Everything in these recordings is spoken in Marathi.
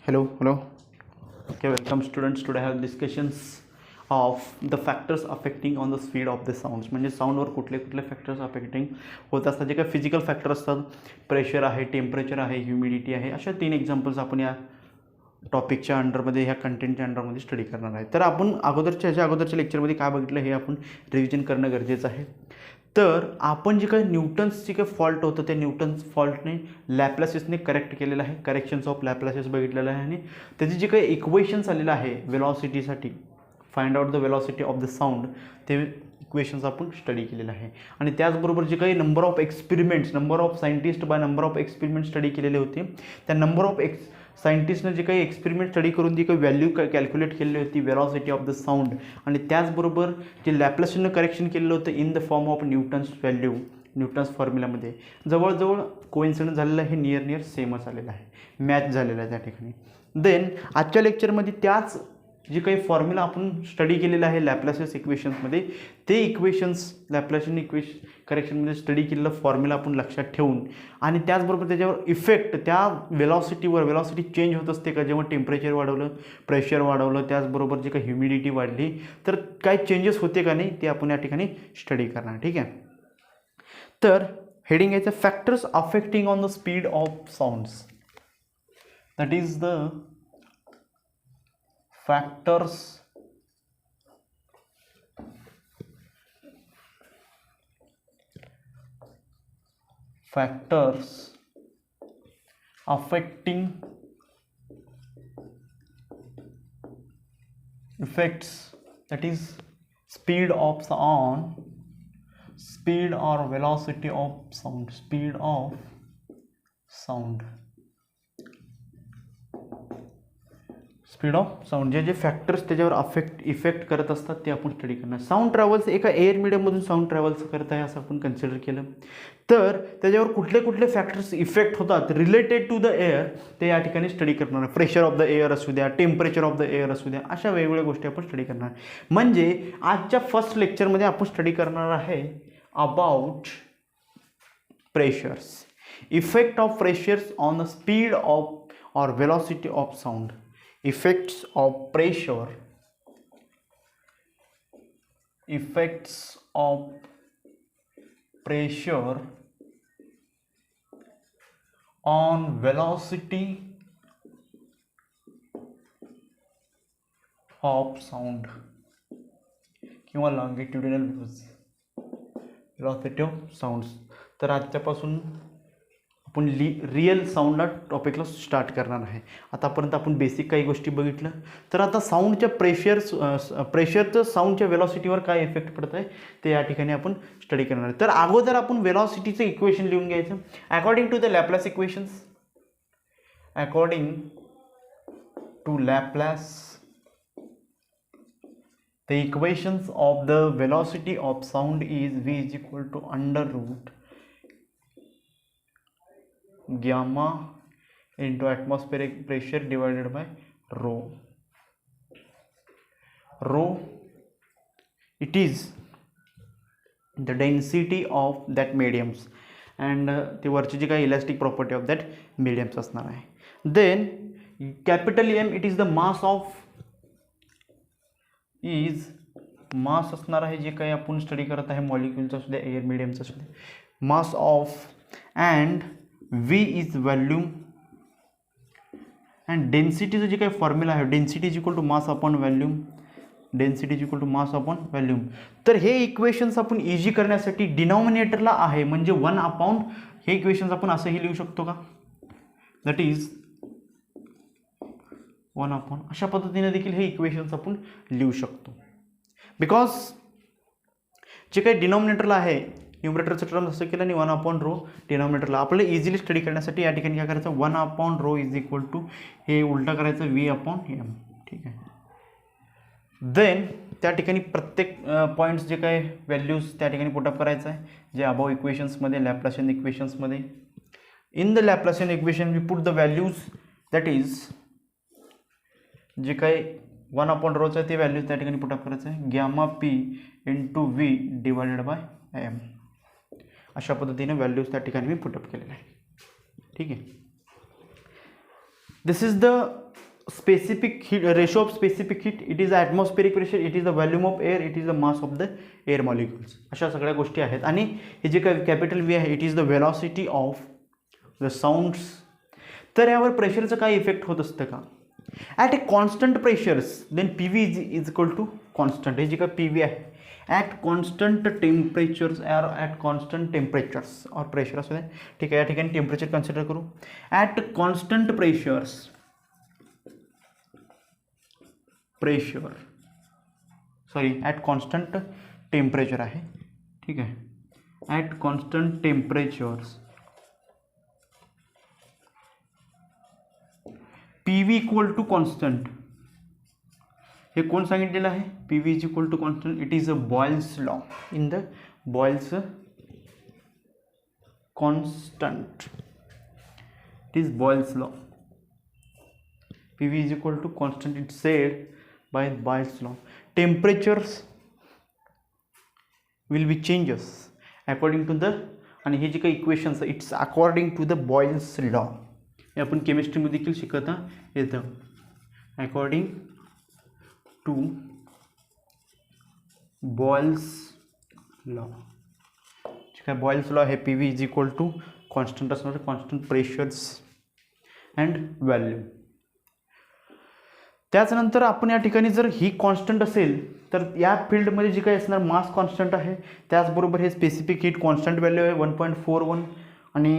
Hello. Okay, welcome students. Today I have discussions of the factors affecting on the speed of the sounds. म्हणजे साऊंडवर कुठले कुठले फॅक्टर्स अफेक्टिंग होत असतात. जे काही फिजिकल फॅक्टर असतात, प्रेशर आहे, टेम्परेचर आहे, ह्युमिडिटी आहे, अशा 3 एक्झाम्पल्स आपण या टॉपिकच्या अंडरमध्ये, ह्या कंटेंटच्या अंडरमध्ये स्टडी करणार आहे. तर आपण अगोदरच्या लेक्चरमध्ये काय बघितलं हे आपण रिव्हिजन करणं गरजेचं आहे. तर आपण जे काही न्यूटन्सचे काही फॉल्ट होतं त्या न्यूटन्स फॉल्टने लॅप्लासिसने करेक्ट केलेलं आहे. करेक्शन्स ऑफ लॅप्लासिस बघितलेलं आहे आणि त्याचे जे काही इक्वेशन्स आलेलं आहे वेलॉसिटीसाठी, find out the velocity of the sound, ते इक्वेशन्स आपण स्टडी केलेलं आहे. आणि त्याचबरोबर जे काही number of scientist by number of experiment study केलेले होते, त्या नंबर ऑफ सायंटिस्टनं जे काही एक्सपेरिमेंट स्टडी करून जी काही व्हॅल्यू कॅल्क्युलेट केलेली होती वेलॉसिटी ऑफ द साऊंड, आणि त्याचबरोबर जे लॅप्लासिसनं करेक्शन केलेलं होतं in the form of Newton's value, Newton's फॉर्म्युलामध्ये जवळजवळ कोइन्सिडन्स झालेलं आहे, नियर सेमच आलेलं आहे, मॅच झालेलं आहे त्या ठिकाणी. देन आजच्या लेक्चरमध्ये त्याच जे काही फॉर्म्युला आपण स्टडी केलेलं आहे लॅप्लासिस इक्वेशन्समध्ये, ते इक्वेशन्स लॅप्लासिस करेक्शनमध्ये स्टडी केलेलं फॉर्म्युला आपण लक्षात ठेवून, आणि त्याचबरोबर त्याच्यावर इफेक्ट त्या वेलॉसिटी चेंज होत असते का जेव्हा टेम्परेचर वाढवलं, प्रेशर वाढवलं, त्याचबरोबर जे काही ह्युमिडिटी वाढली तर काय चेंजेस होते का नाही ते आपण या ठिकाणी स्टडी करणार. ठीक आहे. तर हेडिंग याचं factors affecting on the speed of sounds, that is the factors affecting effects, that is speed of sound, speed or velocity of sound, speed of sound, speed of sound. जे फॅक्टर्स त्याच्यावर इफेक्ट करत असतात ते आपण स्टडी करणार. साऊंड ट्रॅव्हल्स एका एअर मीडियममधून साऊंड ट्रॅव्हल्स करत आहे असं आपण कन्सिडर केलं, तर त्याच्यावर कुठले कुठले फॅक्टर्स इफेक्ट होतात रिलेटेड टू द एअर ते या ठिकाणी स्टडी करणार आहे. प्रेशर ऑफ द एअर असू द्या, टेम्परेचर ऑफ द एअर असू द्या, अशा वेगवेगळ्या गोष्टी आपण स्टडी करणार. म्हणजे आजच्या फर्स्ट लेक्चरमध्ये आपण स्टडी करणार आहे about pressures, effect of pressures on the speed of और velocity of sound. Effects of pressure on velocity of sound किंवा longitudinal velocity of sounds. तर आजच्यापासून आपण रिअल साऊंडला टॉपिकला स्टार्ट करणार आहे. आतापर्यंत आपण बेसिक काही गोष्टी बघितलं, तर आता साऊंडच्या प्रेशरचं साऊंडच्या वेलॉसिटीवर काय इफेक्ट पडत आहे ते या ठिकाणी आपण स्टडी करणार आहे. तर अगोदर आपण वेलॉसिटीचं इक्वेशन लिहून घ्यायचं. According to the Laplace equations, according to Laplace the equations of the velocity of sound is v is equal to under root gamma into atmospheric pressure divided by rho. It is the density of that mediums and the वरची जी काही elastic property of that mediums असणार आहे. Then capital M it is the mass असणार आहे जे काही आपण स्टडी करत आहे मॉलिक्युलचा असू द्या, एअर मिडियमचा असू द्या, mass of, and V is volume, and डेन्सिटीचं जे काही फॉर्म्युला आहे density is equal to mass upon volume. तर हे इक्वेशन्स आपण इझी करण्यासाठी डिनॉमिनेटरला आहे म्हणजे 1 अपॉन, हे इक्वेशन्स आपण असंही लिहू शकतो का, दॅट इज 1 अपॉन, अशा पद्धतीने देखील हे इक्वेशन्स आपण लिहू शकतो. बिकॉज जे काही डिनॉमिनेटरला आहे, न्यूमरेटरचं टर्म असं केलं आणि 1 अपॉन रो डिनॉमिनेटरला, आपल्याला इझिली स्टडी करण्यासाठी या ठिकाणी काय करायचं, 1 upon rho is equal to हे उलटा करायचं v अपॉन m. ठीक आहे. देन त्या ठिकाणी प्रत्येक पॉईंट्स जे काही व्हॅल्यूज त्या ठिकाणी पुटअप करायचं आहे जे अबाव इक्वेशन्समध्ये, लॅप्लासियन इक्वेशन्समध्ये. In the Laplacian equation we put the values, that is जे काही 1 अपॉन रोचं आहे ते व्हॅल्यूज त्या ठिकाणी पुटअप करायचं आहे, gamma p into v divided by m. अशा पद्धतीने व्हॅल्यूज त्या ठिकाणी मी पुटअप केलेले आहे. ठीक आहे. This is the specific heat, ratio of specific heat, it is the atmospheric pressure, it is the volume of air, it is the mass of the air molecules. अशा सगळ्या गोष्टी आहेत. आणि हे जे काही कॅपिटल व्ही आहे, it is the velocity of the sounds. तर यावर प्रेशरचं काय इफेक्ट होत असतं का? At a constant pressures then P V is equal to constant. हे जे काय पी व्ही आहे at constant temperatures are at constant temperatures और प्रेशर असू दे, ठीक आहे. या ठिकाणी टेम्परेचर कन्सिडर करू. At constant pressure sorry at constant temperature आहे, ठीक आहे. At constant temperatures P V equal to constant. हे कोण सांगितलेलं आहे? P V is equal to constant. It is a Boyle's law. In the Boyle's constant, it is Boyle's law. P V is equal to constant, it said by Boyle's law. Temperatures will be changes according to the, आणि हे जे काही इक्वेशन्स आहे it's according to the Boyle's law. हे आपण केमिस्ट्रीमध्ये देखील शिकता येतं. According to Boyle's law. जे काय बॉयल्स लॉ आहे P V is equal to constant असणार, कॉन्स्टंट प्रेशर्स अँड व्हॅल्यू. त्याचनंतर आपण या ठिकाणी जर ही कॉन्स्टंट असेल तर या फील्डमध्ये जी काही असणार मास कॉन्स्टंट आहे, त्याचबरोबर हे स्पेसिफिक हीट कॉन्स्टंट व्हॅल्यू आहे 1.41, आणि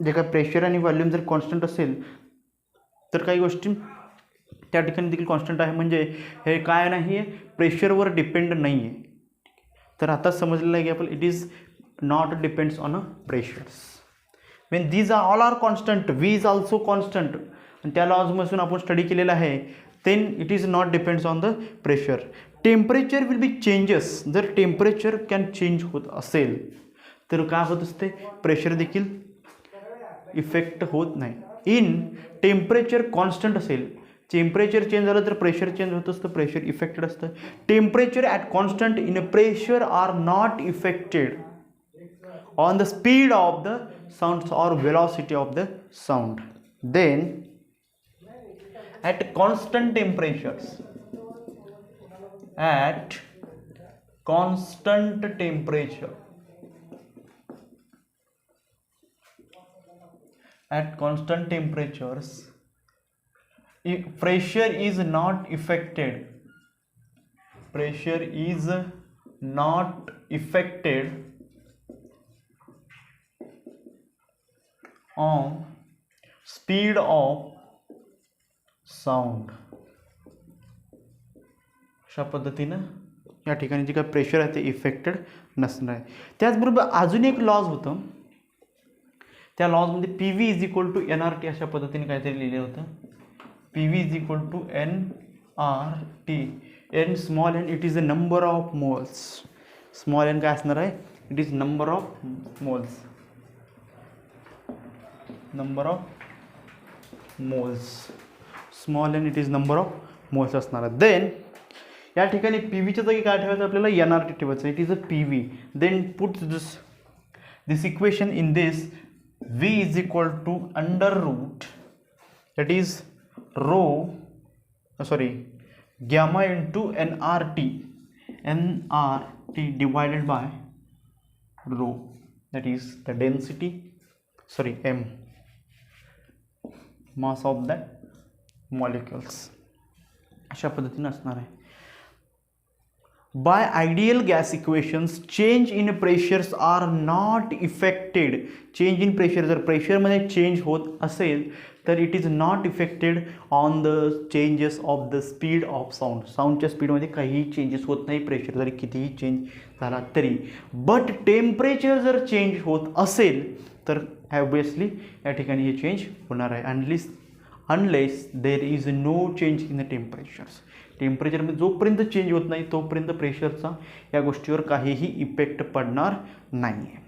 जे काय प्रेशर आणि व्हॉल्यूम जर कॉन्स्टंट असेल तर काही गोष्टी त्या ठिकाणी देखील कॉन्स्टंट आहे. म्हणजे हे काय नाही आहे, प्रेशरवर डिपेंड नाही आहे. तर आता समजलेलं आहे की आपण it is not depends on a pressures. When these are all are constant, V is also constant, आणि त्या लॉजमधून आपण स्टडी केलेलं आहे, then it is not depends on the pressure. Temperature will be changes. जर टेम्परेचर कॅन चेंज होत असेल तर काय होत असते, प्रेशर देखील इफेक्ट होत नाही. इन टेम्परेचर कॉन्स्टंट असेल, टेम्परेचर चेंज झालं तर प्रेशर चेंज होत असतं, प्रेशर इफेक्टेड असतं. Temperature at constant in a pressure are not effected on the speed of the sound और velocity of the sound. Then at constant temperatures, at constant temperature, at constant temperatures, if pressure is not affected, pressure is not affected on speed of sound. अशा पद्धतीनं या ठिकाणी जे काय प्रेशर आहे ते इफेक्टेड नसणार आहे. त्याचबरोबर अजून एक लॉज होतं, त्या लॉजमध्ये P V is equal to N R T अशा पद्धतीने काहीतरी लिहिलं होतं. P V is equal to N R T. N small N it is the number of moles. Small N काय असणार आहे, it is number of moles, number of moles. Small N it is number of moles असणार आहे. देन या ठिकाणी पी व्हीच्या जागी काय ठेवायचं आपल्याला, एन आर टी ठेवायचं. It is a P V. Then put this equation in this. V is equal to under root, that is rho sorry gamma into N R T divided by rho, that is the density sorry M, mass of that molecules. अशा पद्धतीने असणार आहे. By ideal gas equations change in pressures are not affected. Change in pressure, जर प्रेशरमध्ये चेंज होत असेल तर it is not effected on the changes of the speed of sound. साऊंडच्या स्पीडमध्ये काहीही चेंजेस होत नाही, प्रेशर जरी कितीही चेंज झाला तरी. बट टेम्परेचर जर चेंज होत असेल तर ऑब्वियसली या ठिकाणी हे चेंज होणार आहे. Unless there is no change in the temperatures. टेम्परेचरमध्ये जोपर्यंत चेंज होत नाही तोपर्यंत प्रेशरचा या गोष्टीवर काहीही इफेक्ट पडणार नाही आहे.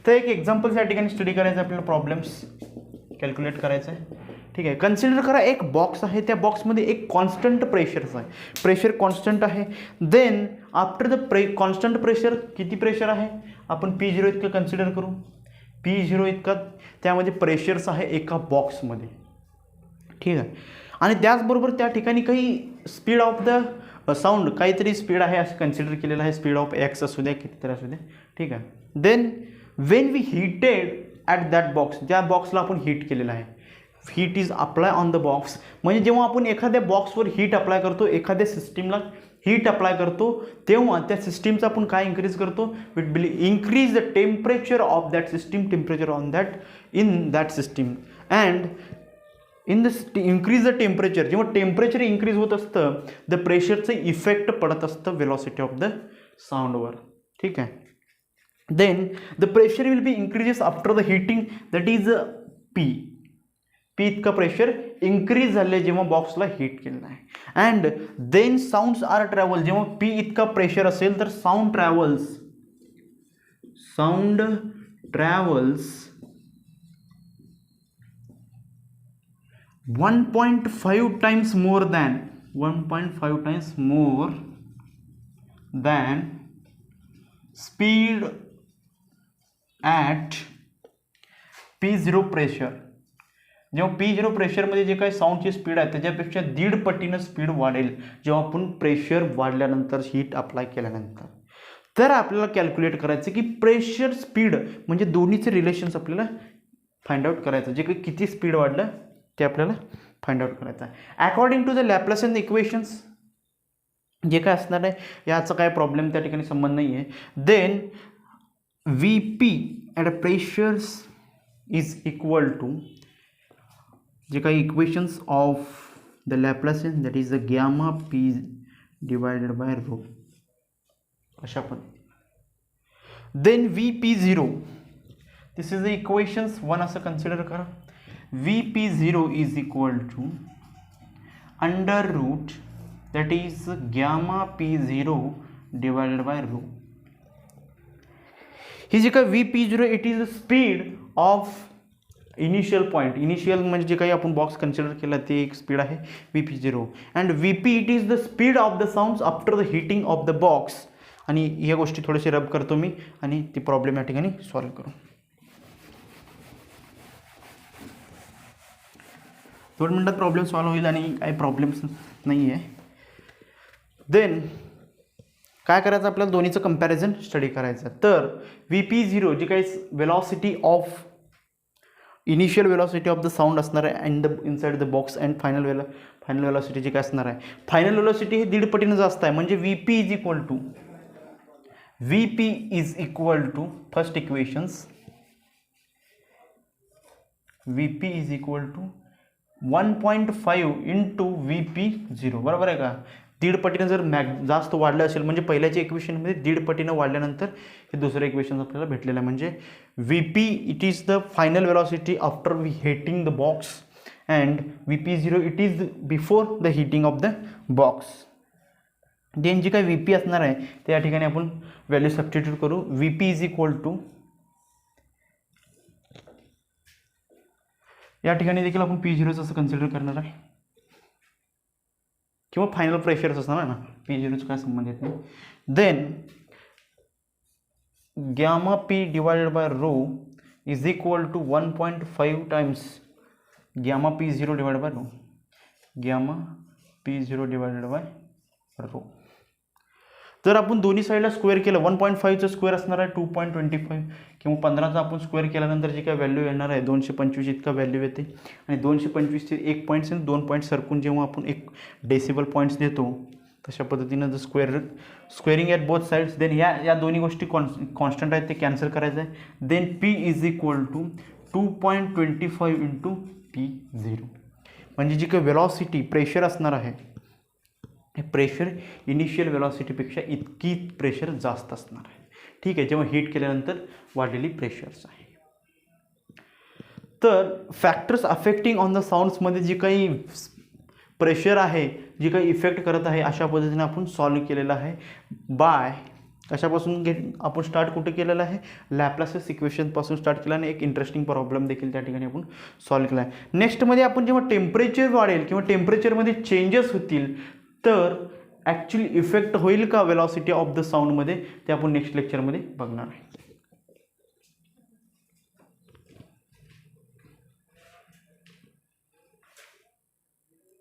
तर एक एक्झाम्पल्स या ठिकाणी स्टडी करायचं आपल्याला, प्रॉब्लेम्स कॅल्क्युलेट करायचं आहे. ठीक आहे. कन्सिडर करा एक बॉक्स आहे, त्या बॉक्समध्ये एक कॉन्स्टंट प्रेशरचा आहे, प्रेशर कॉन्स्टंट आहे. Then after the constant pressure किती प्रेशर आहे, आपण P0 इतकं कन्सिडर करू. P0 इतका त्यामध्ये प्रेशर्स आहे एका बॉक्समध्ये. ठीक आहे. आणि त्याचबरोबर त्या ठिकाणी काही स्पीड ऑफ द साऊंड काहीतरी स्पीड आहे असं कन्सिडर केलेलं आहे, स्पीड ऑफ एक्स असू द्या कितीतरी असू द्या, ठीक आहे. Then when we heated at that box, ज्या बॉक्सला आपण हीट केलेलं आहे, heat is apply on the box, म्हणजे जेव्हा आपण एखाद्या बॉक्सवर हीट अप्लाय करतो, एखाद्या सिस्टीमला हीट अप्लाय करतो, तेव्हा त्या सिस्टीमचा आपण काय इन्क्रीज करतो, with will increase the temperature of that system, temperature on that in that system and in the increase the temperature. जेव्हा टेम्परेचर इन्क्रीज होत असतं, द प्रेशरचं इफेक्ट पडत असतं वेलॉसिटी ऑफ द साऊंडवर, ठीक आहे. Then the pressure will be increases after the heating, that is P. P इतकं प्रेशर इन्क्रीज झाले जेव्हा बॉक्सला हीट केलेलं आहे. And then sounds are travel, जेव्हा पी इतका प्रेशर असेल तर sound travels 1.5 times more than speed at P0 pressure. जेव्हा P0 प्रेशरमध्ये जे काही साऊंडची स्पीड आहे त्याच्यापेक्षा 1.5 पटीनं स्पीड वाढेल जेव्हा आपण प्रेशर वाढल्यानंतर, हीट अप्लाय केल्यानंतर. तर आपल्याला कॅल्क्युलेट करायचं की प्रेशर स्पीड म्हणजे दोन्हीचे रिलेशन्स आपल्याला फाइंड आउट करायचं. जे काही किती स्पीड वाढलं ते आपल्याला फाइंड आउट करायचं आहे. अकॉर्डिंग टू द लॅप्लासियन इक्वेशन्स जे काय असणार आहे याचा काय प्रॉब्लेम त्या ठिकाणी संबंध नाही आहे. Then V P at a pressures is equal to जे काही equations of the Laplacian, that is the gamma P divided by rho, अशा पण. Then V P zero, this is the equations 1 असं कन्सिडर करा. Vp0 is equal to under root, that is gamma p0 divided by rho. ही जी काही Vp0 it is the speed of initial point, initial म्हणजे जे काही आपण बॉक्स कन्सिडर केला ते एक स्पीड आहे Vp0. And Vp it is the speed of the sounds after the heating of the box. आणि ह्या गोष्टी थोडेसे रब करतो मी आणि ती प्रॉब्लेम या ठिकाणी सॉल्व्ह करू. 2 मिनिटात प्रॉब्लेम सॉल्व्ह होईल आणि काही प्रॉब्लेम्स नाही आहे. देन काय करायचं, आपल्याला दोन्हीचं कंपॅरिझन स्टडी करायचं. तर Vp0 जी काही velocity of initial velocity of the sound असणार आहे and the inside the box and final velocity जी काय असणार आहे, फायनल वेलॉसिटी ही 1.5 पटीनं जास्त आहे. म्हणजे Vp is equal to first equations, Vp is equal to 1.5 into Vp0, बरोबर आहे का. 1.5 पटीनं जर जास्त वाढलं असेल म्हणजे पहिल्याच्या इक्वेशनमध्ये 1.5 पटीनं वाढल्यानंतर हे दुसरं इक्वेशन आपल्याला भेटलेलं आहे. म्हणजे Vp it is the final velocity after hitting the box and Vp0 it is before the heating of the box. Then जी काही Vp असणार आहे ते या ठिकाणी आपण व्हॅल्यू सबस्टिट्यूट करू. Vp इज इक्वल टू, या ठिकाणी देखील आपण P0 असं कन्सिडर करणार आहे किंवा फायनल प्रेशरच असणार ना, P0चं काय संबंध येत नाही. Then gamma P divided by rho is equal to 1.5 times gamma P0 divided by rho, gamma P0 divided by rho. जर आपण दोन्ही साईडला स्क्वेअर केलं, 1.5चं स्क्वेअर असणार आहे 2.25 किंवा 15चा आपण स्क्वेअर केल्यानंतर जी काय व्हॅल्यू येणार आहे 225 इतका व्हॅल्यू येते. आणि 225चे 1 पॉईंट्स आणि 2 पॉईंट सरकून जेव्हा आपण 1 डेसिबल पॉईंट्स देतो तशा पद्धतीनं जर squaring at both sides, then या दोन्ही गोष्टी कॉन्स्टंट आहेत ते कॅन्सल करायचं आहे. Then P is equal to 2.25 into P0, म्हणजे जी काही वेलॉसिटी प्रेशर असणार आहे हे प्रेशर इनिशियल वेलॉसिटीपेक्षा इतकी प्रेशर जास्त असणार आहे. ठीक आहे, जेव्हा हीट केल्यानंतर वाढलेली प्रेशर्स आहे. तर फॅक्टर्स अफेक्टिंग ऑन द साऊंड्समध्ये जी काही प्रेशर आहे, जी काही इफेक्ट करत आहे, अशा पद्धतीने आपण सॉल्व्ह केलेलं आहे. बाय कशापासून आपण स्टार्ट कुठे केलेलं आहे, लॅप्लासियस इक्वेशनपासून स्टार्ट केलं आणि एक इंटरेस्टिंग प्रॉब्लेम देखील त्या ठिकाणी आपण सॉल्व्ह केला आहे. नेक्स्टमध्ये आपण जेव्हा टेम्परेचर वाढेल किंवा टेम्परेचरमध्ये चेंजेस होतील तर ॲक्च्युली इफेक्ट होईल का वेलॉसिटी ऑफ द साऊंडमध्ये, ते आपण नेक्स्ट लेक्चरमध्ये बघणार आहे.